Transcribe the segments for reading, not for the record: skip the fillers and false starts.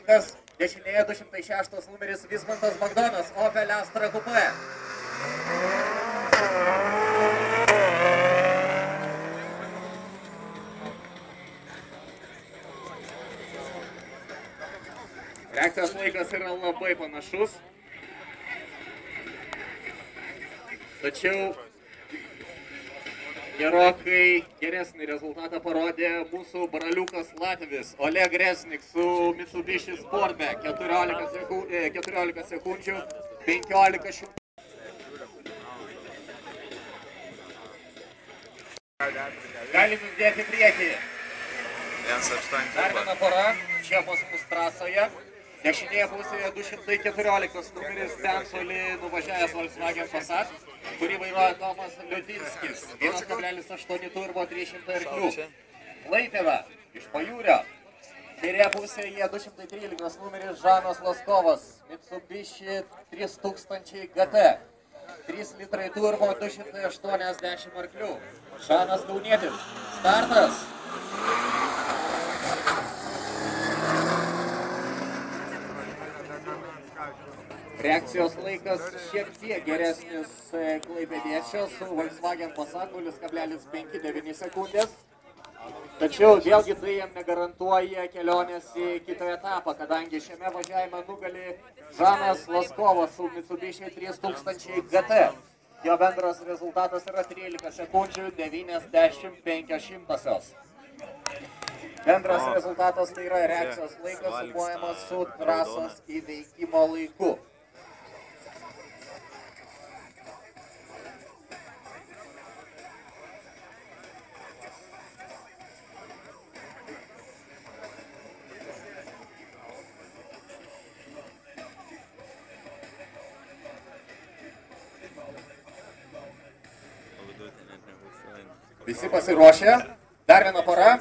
Šeimininkas, dešinėje 206 numeris Vismantas Bagdonas, Opel Astra Coupe. Reakcijos laikas yra labai panašus, tačiau gerokai geresnį rezultatą parodė mūsų braliukas Latvis Oleg Resnik su Mitsubishi Sportback 14 sekundžių 15 šimtų. Galim judėti į priekį. Dar viena pora čia pas mus trasoje. Dešinėje pusėje 214 numeris ten toli nuvažiavęs Volkswagen Passat, kurį vairuoja Tomas Liudinskis, 1,8 turbo 300 arklių. Klaipėda iš Pajūrio. Kairėje pusėje 213 numeris Žanas Laskovas, Mitsubishi 3000 GT, 3 litrai turbo 280 arklių. Žanas Kaunietis. Startas. Reakcijos laikas šiek tiek geresnis klaipėdiečio su Volkswagen Passat 0,59 sekundės. Tačiau vėlgi tai jam negarantuoja kelionės į kitą etapą, kadangi šiame važiavime nugali Žanas Laskovas su Mitsubishi 3000 GT. Jo bendras rezultatas yra 13 sekundžių 95 šimtasios. Bendras rezultatas tai yra reakcijos laikas sumuojamas su trasos įveikimo laiku. Visi pasiruošę. Dar viena pora.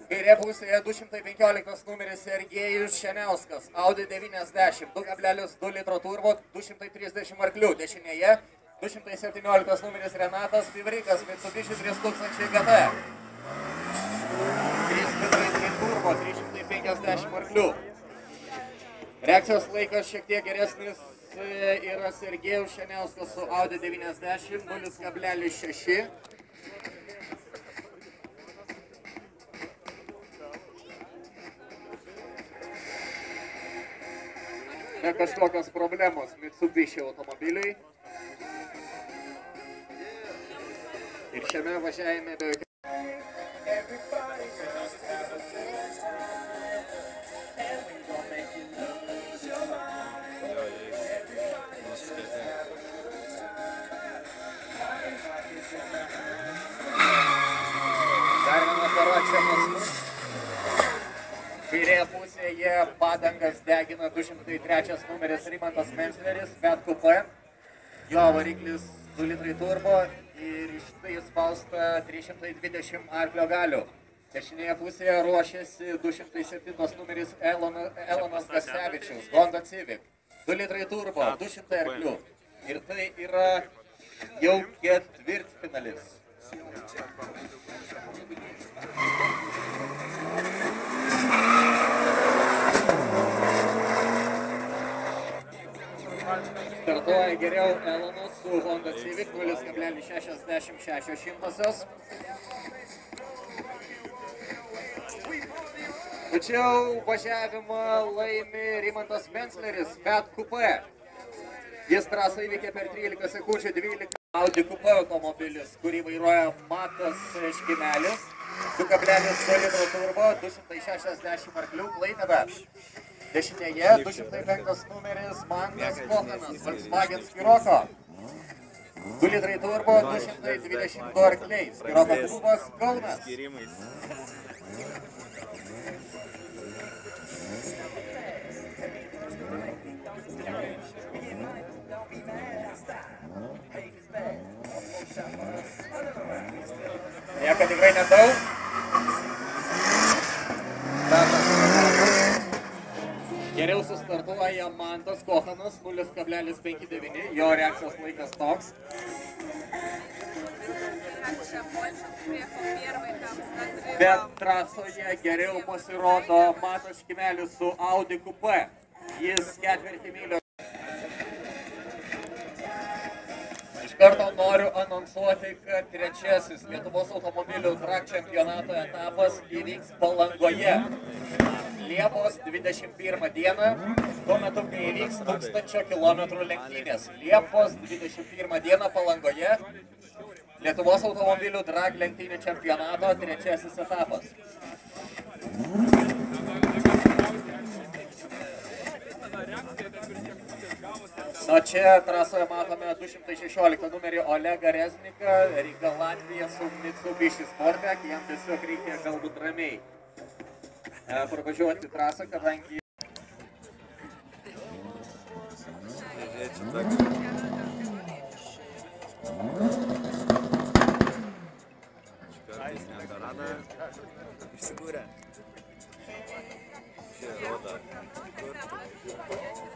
Kairė pusėje 215 numeris Sergejus Šeniauskas, Audi 90, 2,2 litro turbo, 230 arklių. Dešinėje 217 numeris Renatas Pivrikas, Mitsubishi 3000 GT, 3 litrai turbo, 350 arklių. Reakcijos laikas šiek tiek geresnis yra Sergejus Šeniauskas su Audi 90, 0,6. Ne kažkokios problemos Mitsubishi automobiliui. Ir šiame važiavime be jokios. Dar viena pora čia pas mus. Kairėje pusėje padangas degina 203 numeris Rimantas Mensleris, Fiat Coupe. Jo variklis 2 litrai turbo ir iš tai spausta 320 arklio galių. Dešinėje pusėje ruošiasi 207 numeris Elonas Gasevičius, Honda Civic. 2 litrai turbo, 200 arklių. Ir tai yra jau ketvirtfinalis. Startuoja geriau Elonas su Honda Civic 0,66 šimtasios. Tačiau važiavimą laimi Rimantas Mensleris, Fiat Coupe. Jis trasą įveikė per 13 sekundžių 12. Audi Coupe automobilis, kurį vairuoja Matas Škimelis, 2,2 litro turbo, 260 arklių, Klaipėda. Dešinėje 205 numeris Mantas Kochanas, Volkswagen Skiroko. 2 litrai turbo, 222 arkliai, Skiroko klubas Kaunas. Nieko tikrai nedaug. Geriau sustartuoja Mantas Kochanas 0,59, jo reakcijos laikas toks. Bet trasoje geriau pasirodo Matas Škimelis su Audi Coupe. Jis ketvirtį mylių. Iš karto noriu anonsuoti, kad trečiasis Lietuvos automobilių drag čempionato etapas įvyks Palangoje. Liepos 21 dieną, tuo metu, kai įvyks 1000 kilometrų lenktynės. Liepos 21 dieną Palangoje Lietuvos automobilių drag lenktynių čempionato trečiasis etapas. O čia trasoje matome 216 numerį Olegą Rezniką, Ryga Latvija su Mitsubishi Sportback. Jam tiesiog reikia galbūt ramiai pravažiuoti trasą, kadangi...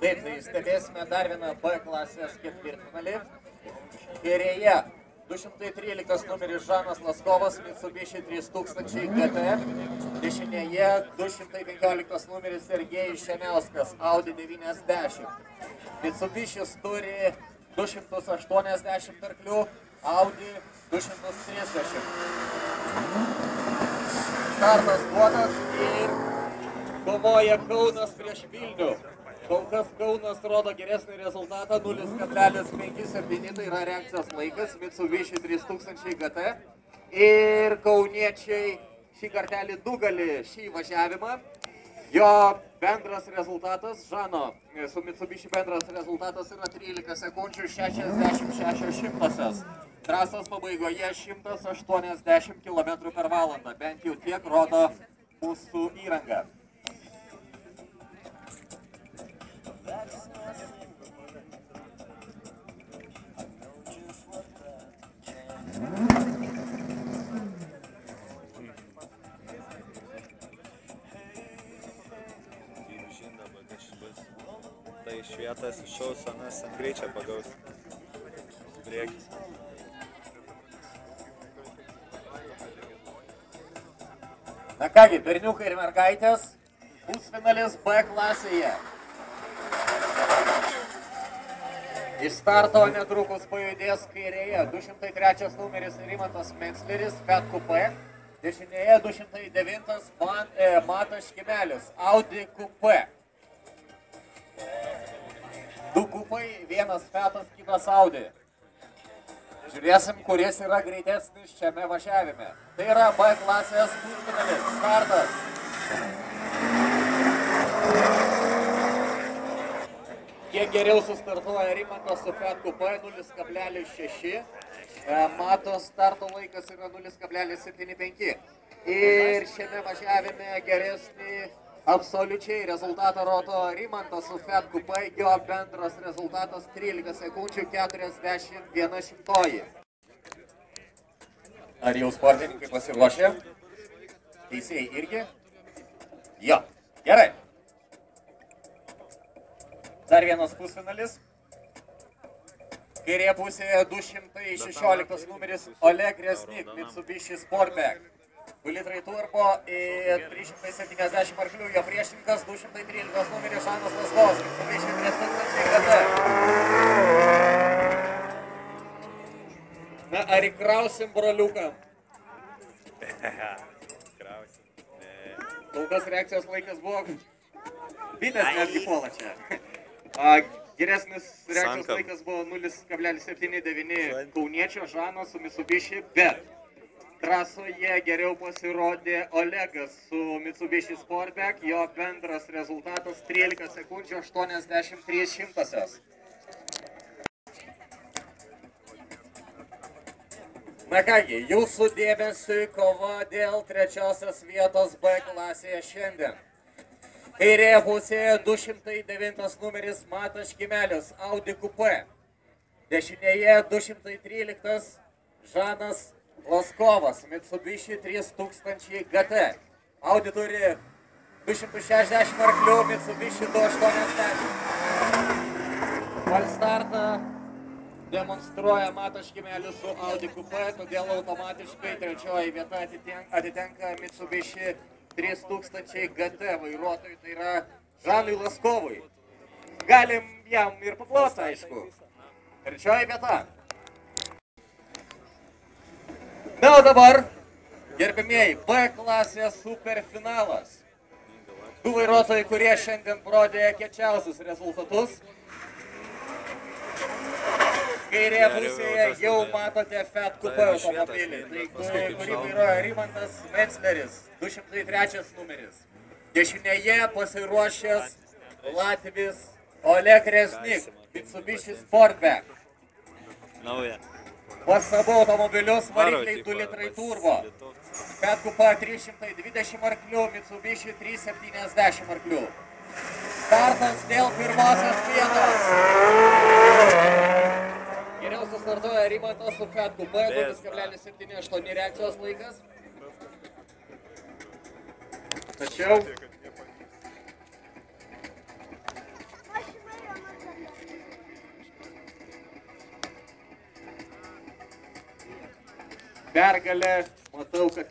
Taip, tai stebėsime dar vieną B klasės ketvirtfinalį. Kairėje 213 numeris Žanas Laskovas, Mitsubishi 3000 GT. Dešinėje 215 numeris Sergejus Šemiauskas, Audi 90. Mitsubishis turi 280 arklių, Audi 230. Startas duotas ir kovoja Kaunas prieš Vilnių. Kol kas Kaunas rodo geresnį rezultatą 0,57, tai yra reakcijos laikas, Mitsubishi 3000 GT. Ir kauniečiai šį kartelį nugali šį važiavimą. Jo bendras rezultatas, Žano su Mitsubishi bendras rezultatas yra 13 sekundžių 66 šimtosios. Trasos pabaigoje 180 km per valandą, bent jau tiek rodo mūsų įranga. Tai švietas iššaus, anas ant greičio pagaus priekis. Na kągi, berniukai ir mergaitės, pusfinalis B klasėje. Iš starto netrukus pajudės kairėje 203 numeris Rimantas Mencleris, Fiat Coupe. Dešinėje 209 Matas Škimelis, Audi Coupe. Du Coupai, vienas Fiatas, kitas Audi. Žiūrėsim, kuris yra greitesnis šiame važiavime. Tai yra B klasės pusfinalis. Startas. Kiek geriau sustartuoja Rimantas su Fiat Coupe 0,6. Matos starto laikas yra 0,75. Ir šiame važiavime geresnį absoliučiai rezultatą rodo Rimantas su Fiat Coupe. Jo bendras rezultatas 13 sekundžių 41 šimtoji. Ar jau sportininkai pasiruošė? Teisėjai irgi? Jo, gerai. Dar vienas pusfinalis. Kairėje pusėje 216 numeris Oleg Reznik, Mitsubishi Sportback. 2 litrai turbo ir 370 arklių. Jo priešininkas 213 numeris Žanas Laskovas, Mitsubishi 3000 GT. Na, ar įkrausim broliukam? Kol kas reakcijos laikas buvo... Bitės netgi puola čia. Geresnis reakcijos laikas buvo 0,79 kauniečio Žano su Mitsubishi, bet trasoje geriau pasirodė Olegas su Mitsubishi Sportback, jo bendras rezultatas 13 sekundžių 83 šimtosios. Na kągi, jūsų dėmesiui kova dėl trečiosios vietos B klasėje šiandien. Kairėje pusėje 209 numeris Matas Škimelis, Audi Coupe. Dešinėje 213 Žanas Laskovas, Mitsubishi 3000 GT. Audi turi 260 arklių, Mitsubishi 280. Valstartą demonstruoja Matas Škimelis su Audi Coupe, todėl automatiškai trečioji vieta atitenka Mitsubishi 3000 GT vairuotojui, tai yra Žanui Laskovui. Galim jam ir paploti, aišku. Trečioji vieta. Na, o dabar, gerbimieji, B klasės superfinalas. Du vairuotojai, kurie šiandien parodė kiečiausius rezultatus. Kairėje pusėje jau matote Fiat Coupe automobilį, kurį vairuoja Rimantas Metzleris, 203 numeris. Dešinėje pasiruošęs Latvis Oleg Reznik, Mitsubishi Sportback. Pas abu automobilius varikliai 2 litrai turbo. Fiat Coupe 320 arklių, Mitsubishi 370 arklių. Startas dėl pirmosios vietos. Geriausias startuoja Rimantas su Fiat Coupe, 2,78 reakcijos laikas. Tačiau pergalę matau, kad